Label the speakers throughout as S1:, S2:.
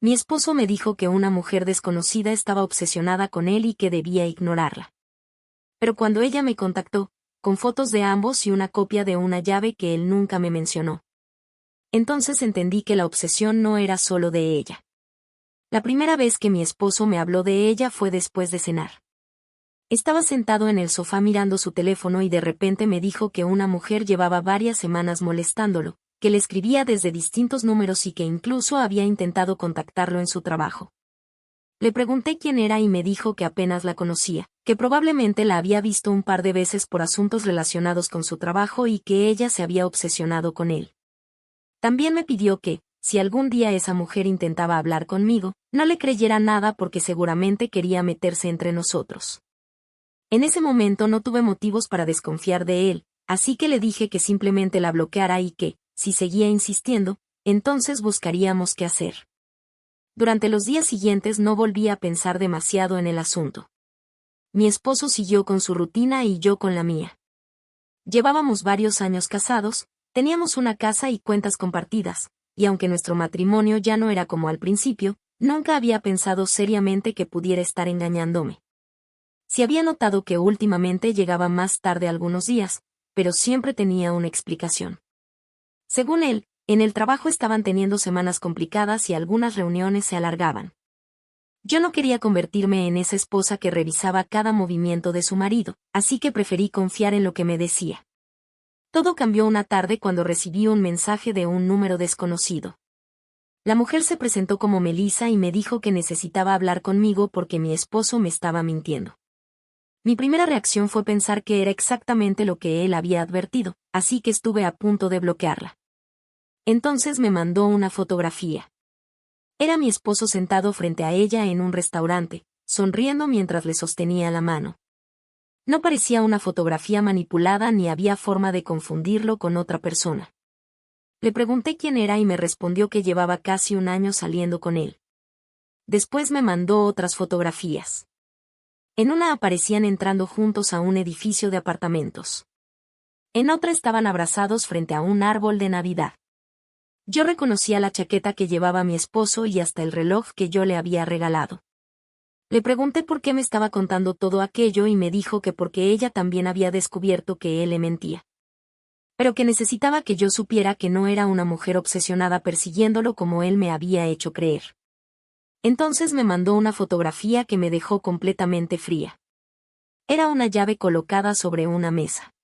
S1: Mi esposo me dijo que una mujer desconocida estaba obsesionada con él y que debía ignorarla. Pero cuando ella me contactó, con fotos de ambos y una copia de una llave que él nunca me mencionó, entonces entendí que la obsesión no era solo de ella. La primera vez que mi esposo me habló de ella fue después de cenar. Estaba sentado en el sofá mirando su teléfono y de repente me dijo que una mujer llevaba varias semanas molestándolo, que le escribía desde distintos números y que incluso había intentado contactarlo en su trabajo. Le pregunté quién era y me dijo que apenas la conocía, que probablemente la había visto un par de veces por asuntos relacionados con su trabajo y que ella se había obsesionado con él. También me pidió que, si algún día esa mujer intentaba hablar conmigo, no le creyera nada porque seguramente quería meterse entre nosotros. En ese momento no tuve motivos para desconfiar de él, así que le dije que simplemente la bloqueara y que, si seguía insistiendo, entonces buscaríamos qué hacer. Durante los días siguientes no volví a pensar demasiado en el asunto. Mi esposo siguió con su rutina y yo con la mía. Llevábamos varios años casados, teníamos una casa y cuentas compartidas, y aunque nuestro matrimonio ya no era como al principio, nunca había pensado seriamente que pudiera estar engañándome. Sí había notado que últimamente llegaba más tarde algunos días, pero siempre tenía una explicación. Según él, en el trabajo estaban teniendo semanas complicadas y algunas reuniones se alargaban. Yo no quería convertirme en esa esposa que revisaba cada movimiento de su marido, así que preferí confiar en lo que me decía. Todo cambió una tarde cuando recibí un mensaje de un número desconocido. La mujer se presentó como Melissa y me dijo que necesitaba hablar conmigo porque mi esposo me estaba mintiendo. Mi primera reacción fue pensar que era exactamente lo que él había advertido, así que estuve a punto de bloquearla. Entonces me mandó una fotografía. Era mi esposo sentado frente a ella en un restaurante, sonriendo mientras le sostenía la mano. No parecía una fotografía manipulada ni había forma de confundirlo con otra persona. Le pregunté quién era y me respondió que llevaba casi un año saliendo con él. Después me mandó otras fotografías. En una aparecían entrando juntos a un edificio de apartamentos. En otra estaban abrazados frente a un árbol de Navidad. Yo reconocía la chaqueta que llevaba mi esposo y hasta el reloj que yo le había regalado. Le pregunté por qué me estaba contando todo aquello y me dijo que porque ella también había descubierto que él le mentía. Pero que necesitaba que yo supiera que no era una mujer obsesionada persiguiéndolo como él me había hecho creer. Entonces me mandó una fotografía que me dejó completamente fría. Era una llave colocada sobre una mesa.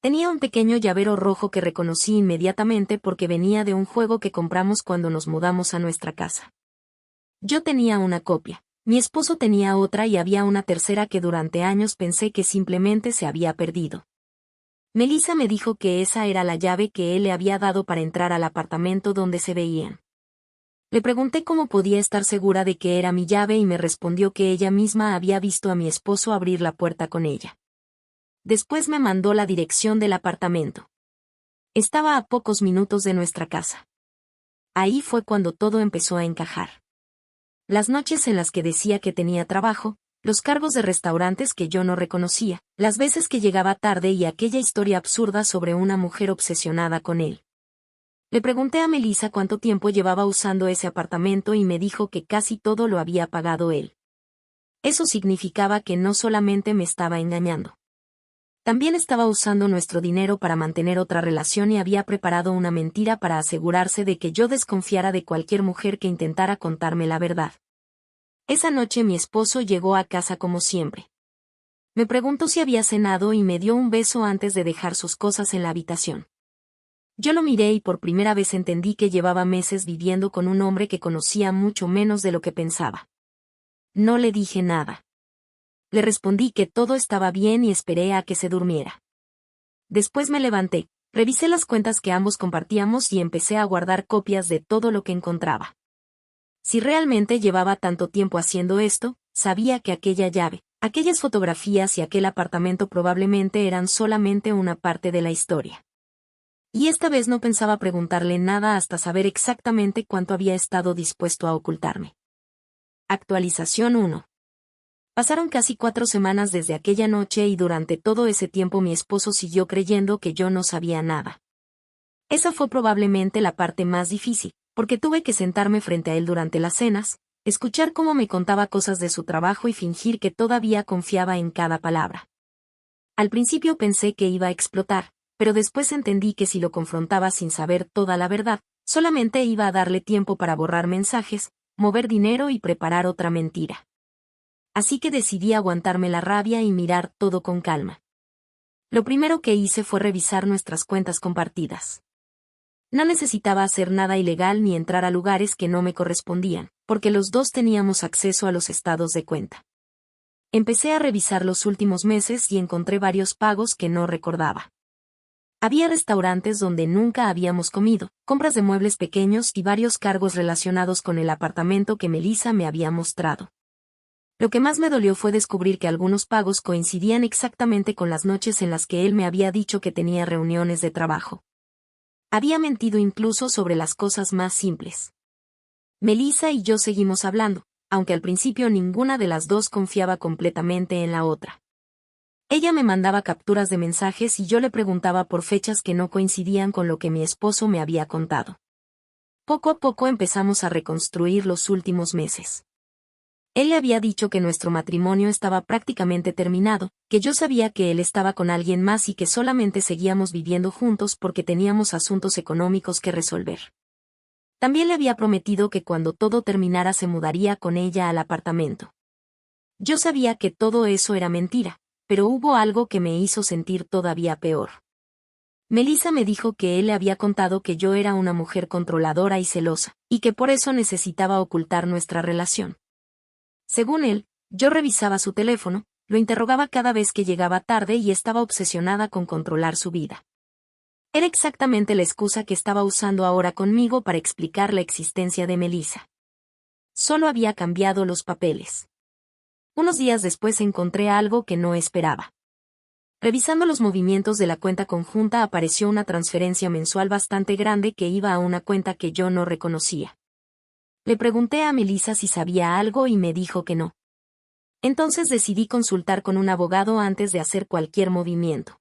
S1: Tenía un pequeño llavero rojo que reconocí inmediatamente porque venía de un juego que compramos cuando nos mudamos a nuestra casa. Yo tenía una copia, mi esposo tenía otra y había una tercera que durante años pensé que simplemente se había perdido. Melissa me dijo que esa era la llave que él le había dado para entrar al apartamento donde se veían. Le pregunté cómo podía estar segura de que era mi llave y me respondió que ella misma había visto a mi esposo abrir la puerta con ella. Después me mandó la dirección del apartamento. Estaba a pocos minutos de nuestra casa. Ahí fue cuando todo empezó a encajar. Las noches en las que decía que tenía trabajo, los cargos de restaurantes que yo no reconocía, las veces que llegaba tarde y aquella historia absurda sobre una mujer obsesionada con él. Le pregunté a Melissa cuánto tiempo llevaba usando ese apartamento y me dijo que casi todo lo había pagado él. Eso significaba que no solamente me estaba engañando. También estaba usando nuestro dinero para mantener otra relación y había preparado una mentira para asegurarse de que yo desconfiara de cualquier mujer que intentara contarme la verdad. Esa noche mi esposo llegó a casa como siempre. Me preguntó si había cenado y me dio un beso antes de dejar sus cosas en la habitación. Yo lo miré y por primera vez entendí que llevaba meses viviendo con un hombre que conocía mucho menos de lo que pensaba. No le dije nada. Le respondí que todo estaba bien y esperé a que se durmiera. Después me levanté, revisé las cuentas que ambos compartíamos y empecé a guardar copias de todo lo que encontraba. Si realmente llevaba tanto tiempo haciendo esto, sabía que aquella llave, aquellas fotografías y aquel apartamento probablemente eran solamente una parte de la historia. Y esta vez no pensaba preguntarle nada hasta saber exactamente cuánto había estado dispuesto a ocultarme. Actualización 1. Pasaron casi 4 semanas desde aquella noche y durante todo ese tiempo mi esposo siguió creyendo que yo no sabía nada. Esa fue probablemente la parte más difícil, porque tuve que sentarme frente a él durante las cenas, escuchar cómo me contaba cosas de su trabajo y fingir que todavía confiaba en cada palabra. Al principio pensé que iba a explotar, pero después entendí que si lo confrontaba sin saber toda la verdad, solamente iba a darle tiempo para borrar mensajes, mover dinero y preparar otra mentira. Así que decidí aguantarme la rabia y mirar todo con calma. Lo primero que hice fue revisar nuestras cuentas compartidas. No necesitaba hacer nada ilegal ni entrar a lugares que no me correspondían, porque los dos teníamos acceso a los estados de cuenta. Empecé a revisar los últimos meses y encontré varios pagos que no recordaba. Había restaurantes donde nunca habíamos comido, compras de muebles pequeños y varios cargos relacionados con el apartamento que Melissa me había mostrado. Lo que más me dolió fue descubrir que algunos pagos coincidían exactamente con las noches en las que él me había dicho que tenía reuniones de trabajo. Había mentido incluso sobre las cosas más simples. Melissa y yo seguimos hablando, aunque al principio ninguna de las dos confiaba completamente en la otra. Ella me mandaba capturas de mensajes y yo le preguntaba por fechas que no coincidían con lo que mi esposo me había contado. Poco a poco empezamos a reconstruir los últimos meses. Él le había dicho que nuestro matrimonio estaba prácticamente terminado, que yo sabía que él estaba con alguien más y que solamente seguíamos viviendo juntos porque teníamos asuntos económicos que resolver. También le había prometido que cuando todo terminara se mudaría con ella al apartamento. Yo sabía que todo eso era mentira, pero hubo algo que me hizo sentir todavía peor. Melissa me dijo que él le había contado que yo era una mujer controladora y celosa, y que por eso necesitaba ocultar nuestra relación. Según él, yo revisaba su teléfono, lo interrogaba cada vez que llegaba tarde y estaba obsesionada con controlar su vida. Era exactamente la excusa que estaba usando ahora conmigo para explicar la existencia de Melissa. Solo había cambiado los papeles. Unos días después encontré algo que no esperaba. Revisando los movimientos de la cuenta conjunta apareció una transferencia mensual bastante grande que iba a una cuenta que yo no reconocía. Le pregunté a Melissa si sabía algo y me dijo que no. Entonces decidí consultar con un abogado antes de hacer cualquier movimiento.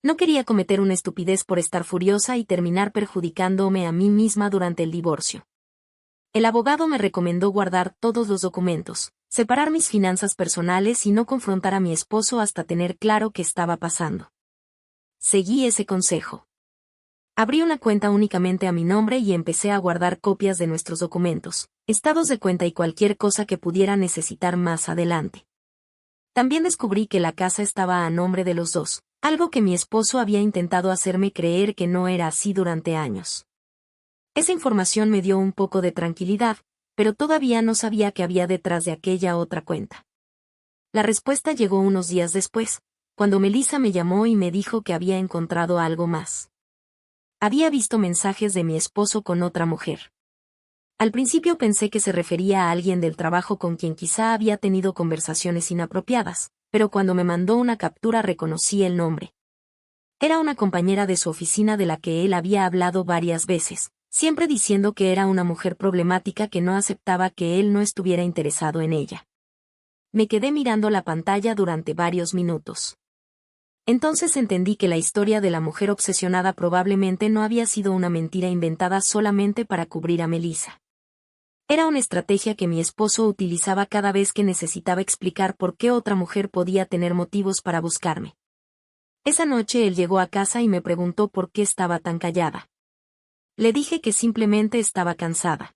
S1: No quería cometer una estupidez por estar furiosa y terminar perjudicándome a mí misma durante el divorcio. El abogado me recomendó guardar todos los documentos, separar mis finanzas personales y no confrontar a mi esposo hasta tener claro qué estaba pasando. Seguí ese consejo. Abrí una cuenta únicamente a mi nombre y empecé a guardar copias de nuestros documentos, estados de cuenta y cualquier cosa que pudiera necesitar más adelante. También descubrí que la casa estaba a nombre de los dos, algo que mi esposo había intentado hacerme creer que no era así durante años. Esa información me dio un poco de tranquilidad, pero todavía no sabía qué había detrás de aquella otra cuenta. La respuesta llegó unos días después, cuando Melissa me llamó y me dijo que había encontrado algo más. Había visto mensajes de mi esposo con otra mujer. Al principio pensé que se refería a alguien del trabajo con quien quizá había tenido conversaciones inapropiadas, pero cuando me mandó una captura reconocí el nombre. Era una compañera de su oficina de la que él había hablado varias veces, siempre diciendo que era una mujer problemática que no aceptaba que él no estuviera interesado en ella. Me quedé mirando la pantalla durante varios minutos. Entonces entendí que la historia de la mujer obsesionada probablemente no había sido una mentira inventada solamente para cubrir a Melissa. Era una estrategia que mi esposo utilizaba cada vez que necesitaba explicar por qué otra mujer podía tener motivos para buscarme. Esa noche él llegó a casa y me preguntó por qué estaba tan callada. Le dije que simplemente estaba cansada.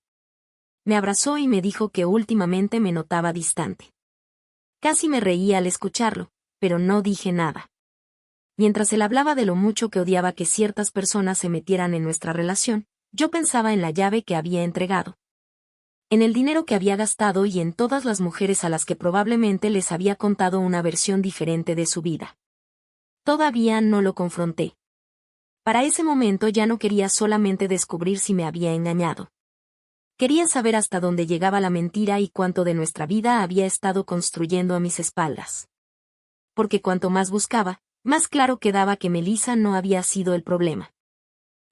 S1: Me abrazó y me dijo que últimamente me notaba distante. Casi me reí al escucharlo, pero no dije nada. Mientras él hablaba de lo mucho que odiaba que ciertas personas se metieran en nuestra relación, yo pensaba en la llave que había entregado, en el dinero que había gastado y en todas las mujeres a las que probablemente les había contado una versión diferente de su vida. Todavía no lo confronté. Para ese momento ya no quería solamente descubrir si me había engañado. Quería saber hasta dónde llegaba la mentira y cuánto de nuestra vida había estado construyendo a mis espaldas. Porque cuanto más buscaba, más claro quedaba que Melissa no había sido el problema.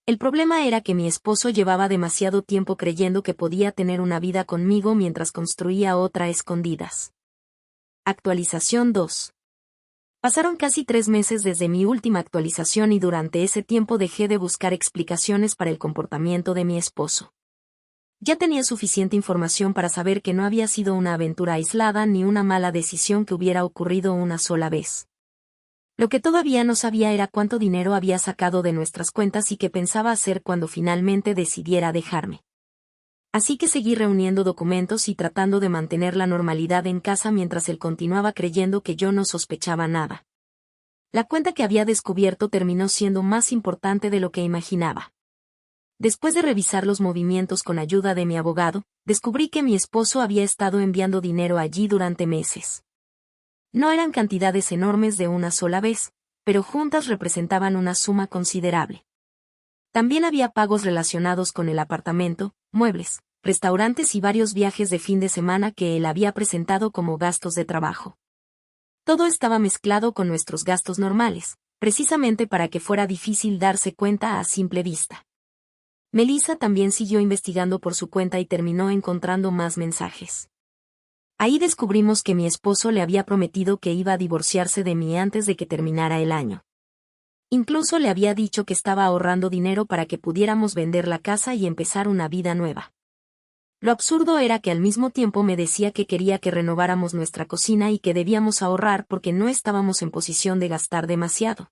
S1: El problema era que mi esposo llevaba demasiado tiempo creyendo que podía tener una vida conmigo mientras construía otra a escondidas. Actualización 2. Pasaron casi 3 meses desde mi última actualización y durante ese tiempo dejé de buscar explicaciones para el comportamiento de mi esposo. Ya tenía suficiente información para saber que no había sido una aventura aislada ni una mala decisión que hubiera ocurrido una sola vez. Lo que todavía no sabía era cuánto dinero había sacado de nuestras cuentas y qué pensaba hacer cuando finalmente decidiera dejarme. Así que seguí reuniendo documentos y tratando de mantener la normalidad en casa mientras él continuaba creyendo que yo no sospechaba nada. La cuenta que había descubierto terminó siendo más importante de lo que imaginaba. Después de revisar los movimientos con ayuda de mi abogado, descubrí que mi esposo había estado enviando dinero allí durante meses. No eran cantidades enormes de una sola vez, pero juntas representaban una suma considerable. También había pagos relacionados con el apartamento, muebles, restaurantes y varios viajes de fin de semana que él había presentado como gastos de trabajo. Todo estaba mezclado con nuestros gastos normales, precisamente para que fuera difícil darse cuenta a simple vista. Melissa también siguió investigando por su cuenta y terminó encontrando más mensajes. Ahí descubrimos que mi esposo le había prometido que iba a divorciarse de mí antes de que terminara el año. Incluso le había dicho que estaba ahorrando dinero para que pudiéramos vender la casa y empezar una vida nueva. Lo absurdo era que al mismo tiempo me decía que quería que renováramos nuestra cocina y que debíamos ahorrar porque no estábamos en posición de gastar demasiado.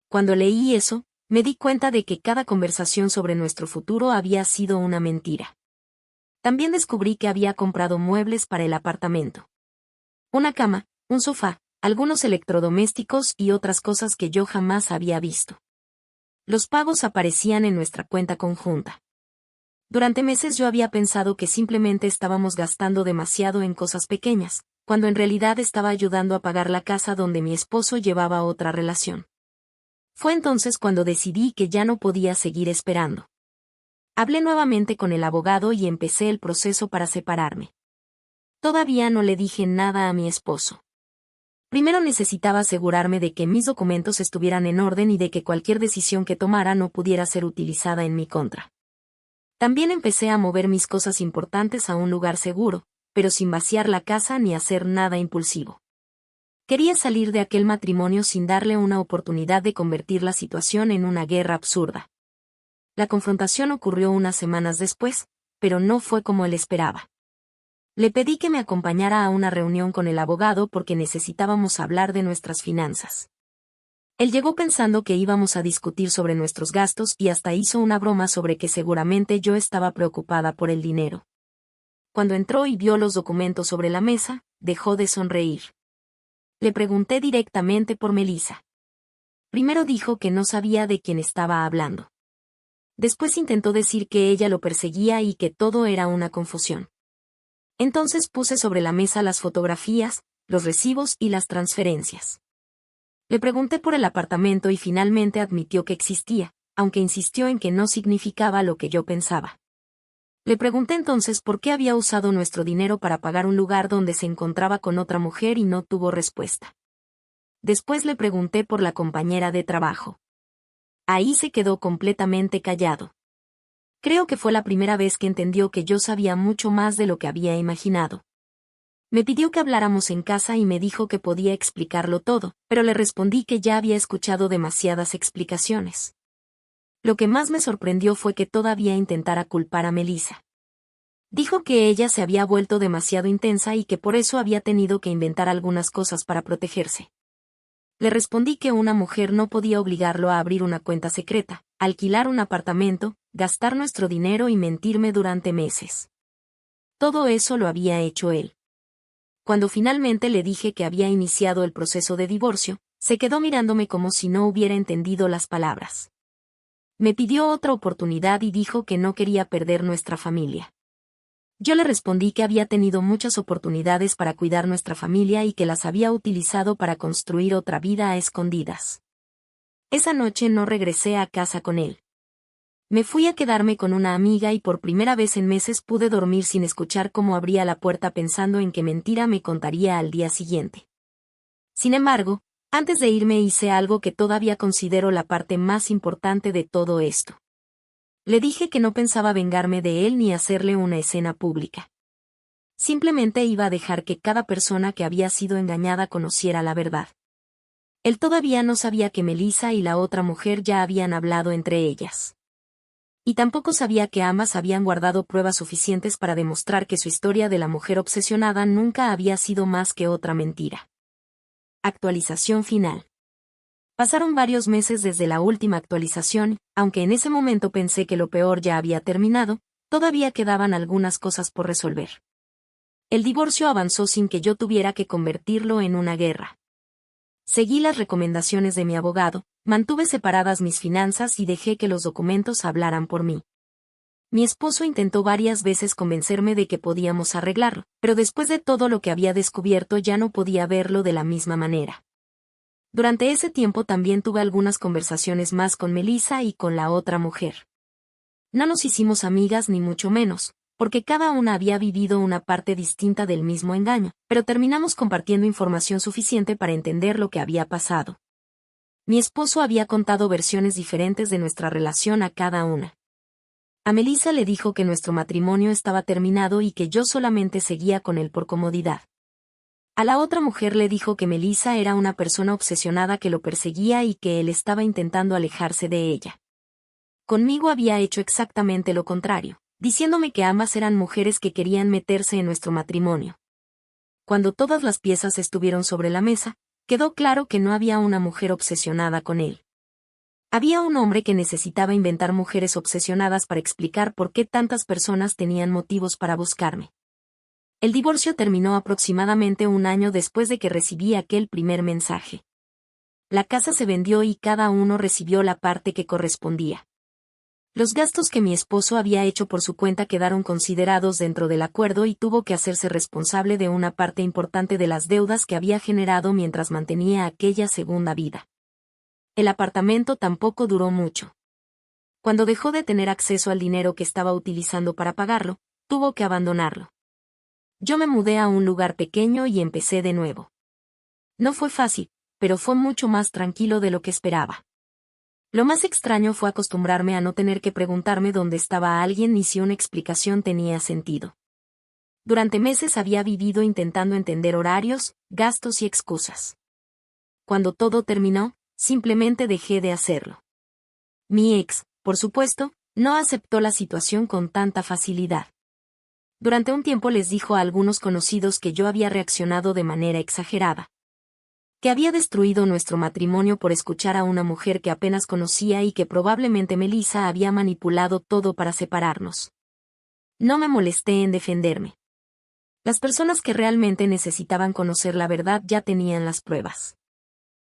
S1: Cuando leí eso, me di cuenta de que cada conversación sobre nuestro futuro había sido una mentira. También descubrí que había comprado muebles para el apartamento. Una cama, un sofá, algunos electrodomésticos y otras cosas que yo jamás había visto. Los pagos aparecían en nuestra cuenta conjunta. Durante meses yo había pensado que simplemente estábamos gastando demasiado en cosas pequeñas, cuando en realidad estaba ayudando a pagar la casa donde mi esposo llevaba otra relación. Fue entonces cuando decidí que ya no podía seguir esperando. Hablé nuevamente con el abogado y empecé el proceso para separarme. Todavía no le dije nada a mi esposo. Primero necesitaba asegurarme de que mis documentos estuvieran en orden y de que cualquier decisión que tomara no pudiera ser utilizada en mi contra. También empecé a mover mis cosas importantes a un lugar seguro, pero sin vaciar la casa ni hacer nada impulsivo. Quería salir de aquel matrimonio sin darle una oportunidad de convertir la situación en una guerra absurda. La confrontación ocurrió unas semanas después, pero no fue como él esperaba. Le pedí que me acompañara a una reunión con el abogado porque necesitábamos hablar de nuestras finanzas. Él llegó pensando que íbamos a discutir sobre nuestros gastos y hasta hizo una broma sobre que seguramente yo estaba preocupada por el dinero. Cuando entró y vio los documentos sobre la mesa, dejó de sonreír. Le pregunté directamente por Melissa. Primero dijo que no sabía de quién estaba hablando. Después intentó decir que ella lo perseguía y que todo era una confusión. Entonces puse sobre la mesa las fotografías, los recibos y las transferencias. Le pregunté por el apartamento y finalmente admitió que existía, aunque insistió en que no significaba lo que yo pensaba. Le pregunté entonces por qué había usado nuestro dinero para pagar un lugar donde se encontraba con otra mujer y no tuvo respuesta. Después le pregunté por la compañera de trabajo. Ahí se quedó completamente callado. Creo que fue la primera vez que entendió que yo sabía mucho más de lo que había imaginado. Me pidió que habláramos en casa y me dijo que podía explicarlo todo, pero le respondí que ya había escuchado demasiadas explicaciones. Lo que más me sorprendió fue que todavía intentara culpar a Melissa. Dijo que ella se había vuelto demasiado intensa y que por eso había tenido que inventar algunas cosas para protegerse. Le respondí que una mujer no podía obligarlo a abrir una cuenta secreta, alquilar un apartamento, gastar nuestro dinero y mentirme durante meses. Todo eso lo había hecho él. Cuando finalmente le dije que había iniciado el proceso de divorcio, se quedó mirándome como si no hubiera entendido las palabras. Me pidió otra oportunidad y dijo que no quería perder nuestra familia. Yo le respondí que había tenido muchas oportunidades para cuidar nuestra familia y que las había utilizado para construir otra vida a escondidas. Esa noche no regresé a casa con él. Me fui a quedarme con una amiga y por primera vez en meses pude dormir sin escuchar cómo abría la puerta pensando en qué mentira me contaría al día siguiente. Sin embargo, antes de irme hice algo que todavía considero la parte más importante de todo esto. Le dije que no pensaba vengarme de él ni hacerle una escena pública. Simplemente iba a dejar que cada persona que había sido engañada conociera la verdad. Él todavía no sabía que Melissa y la otra mujer ya habían hablado entre ellas. Y tampoco sabía que ambas habían guardado pruebas suficientes para demostrar que su historia de la mujer obsesionada nunca había sido más que otra mentira. Actualización final. Pasaron varios meses desde la última actualización, aunque en ese momento pensé que lo peor ya había terminado, todavía quedaban algunas cosas por resolver. El divorcio avanzó sin que yo tuviera que convertirlo en una guerra. Seguí las recomendaciones de mi abogado, mantuve separadas mis finanzas y dejé que los documentos hablaran por mí. Mi esposo intentó varias veces convencerme de que podíamos arreglarlo, pero después de todo lo que había descubierto ya no podía verlo de la misma manera. Durante ese tiempo también tuve algunas conversaciones más con Melissa y con la otra mujer. No nos hicimos amigas ni mucho menos, porque cada una había vivido una parte distinta del mismo engaño, pero terminamos compartiendo información suficiente para entender lo que había pasado. Mi esposo había contado versiones diferentes de nuestra relación a cada una. A Melissa le dijo que nuestro matrimonio estaba terminado y que yo solamente seguía con él por comodidad. A la otra mujer le dijo que Melissa era una persona obsesionada que lo perseguía y que él estaba intentando alejarse de ella. Conmigo había hecho exactamente lo contrario, diciéndome que ambas eran mujeres que querían meterse en nuestro matrimonio. Cuando todas las piezas estuvieron sobre la mesa, quedó claro que no había una mujer obsesionada con él. Había un hombre que necesitaba inventar mujeres obsesionadas para explicar por qué tantas personas tenían motivos para buscarme. El divorcio terminó aproximadamente un año después de que recibí aquel primer mensaje. La casa se vendió y cada uno recibió la parte que correspondía. Los gastos que mi esposo había hecho por su cuenta quedaron considerados dentro del acuerdo y tuvo que hacerse responsable de una parte importante de las deudas que había generado mientras mantenía aquella segunda vida. El apartamento tampoco duró mucho. Cuando dejó de tener acceso al dinero que estaba utilizando para pagarlo, tuvo que abandonarlo. Yo me mudé a un lugar pequeño y empecé de nuevo. No fue fácil, pero fue mucho más tranquilo de lo que esperaba. Lo más extraño fue acostumbrarme a no tener que preguntarme dónde estaba alguien ni si una explicación tenía sentido. Durante meses había vivido intentando entender horarios, gastos y excusas. Cuando todo terminó, simplemente dejé de hacerlo. Mi ex, por supuesto, no aceptó la situación con tanta facilidad. Durante un tiempo les dijo a algunos conocidos que yo había reaccionado de manera exagerada. Que había destruido nuestro matrimonio por escuchar a una mujer que apenas conocía y que probablemente Melissa había manipulado todo para separarnos. No me molesté en defenderme. Las personas que realmente necesitaban conocer la verdad ya tenían las pruebas.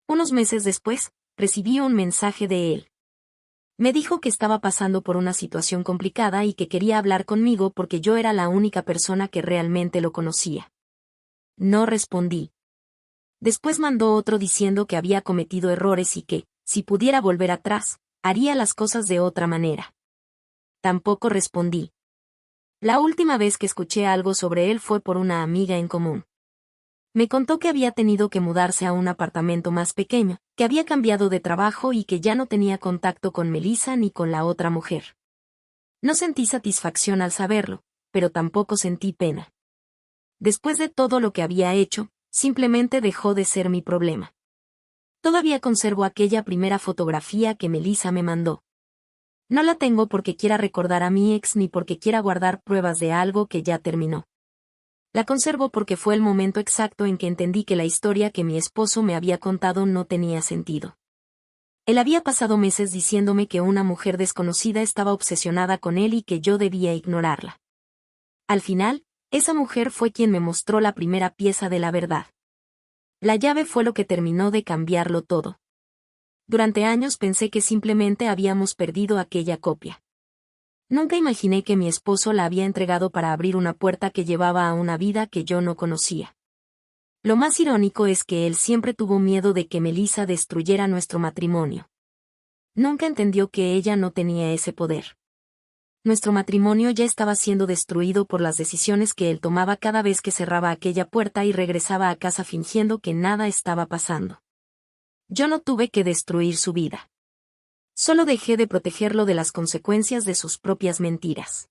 S1: Unos meses después, recibí un mensaje de él. Me dijo que estaba pasando por una situación complicada y que quería hablar conmigo porque yo era la única persona que realmente lo conocía. No respondí. Después mandó otro diciendo que había cometido errores y que, si pudiera volver atrás, haría las cosas de otra manera. Tampoco respondí. La última vez que escuché algo sobre él fue por una amiga en común. Me contó que había tenido que mudarse a un apartamento más pequeño, que había cambiado de trabajo y que ya no tenía contacto con Melissa ni con la otra mujer. No sentí satisfacción al saberlo, pero tampoco sentí pena. Después de todo lo que había hecho, simplemente dejó de ser mi problema. Todavía conservo aquella primera fotografía que Melissa me mandó. No la tengo porque quiera recordar a mi ex ni porque quiera guardar pruebas de algo que ya terminó. La conservo porque fue el momento exacto en que entendí que la historia que mi esposo me había contado no tenía sentido. Él había pasado meses diciéndome que una mujer desconocida estaba obsesionada con él y que yo debía ignorarla. Al final, esa mujer fue quien me mostró la primera pieza de la verdad. La llave fue lo que terminó de cambiarlo todo. Durante años pensé que simplemente habíamos perdido aquella copia. Nunca imaginé que mi esposo la había entregado para abrir una puerta que llevaba a una vida que yo no conocía. Lo más irónico es que él siempre tuvo miedo de que Melissa destruyera nuestro matrimonio. Nunca entendió que ella no tenía ese poder. Nuestro matrimonio ya estaba siendo destruido por las decisiones que él tomaba cada vez que cerraba aquella puerta y regresaba a casa fingiendo que nada estaba pasando. Yo no tuve que destruir su vida. Solo dejé de protegerlo de las consecuencias de sus propias mentiras.